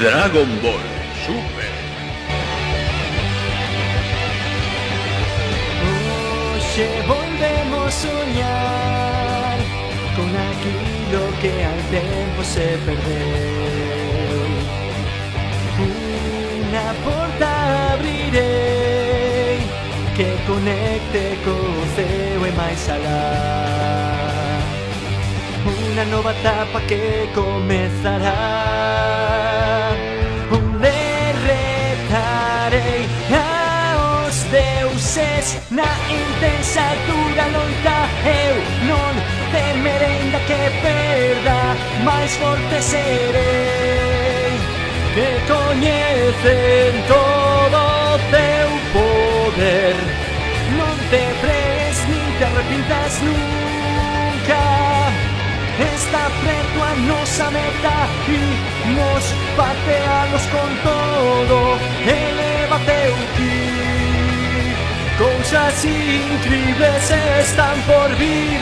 Dragon Ball Super. Hoxe volvemos soñar con aquilo que al tempo se perdeu. Unha porta abrirei que conecte co ceo e máis alá. Unha nova etapa que comezará, onde retarei aos deuses na intensa dura loita. Eu non temerei ainda que perda, máis forte serei, que coñecen todo o teu poder. Non te frees nin te arrepintas nunca, está preto a nosa meta, imos patealos con todo. Elévate o ki, cousas incríveis están por vir.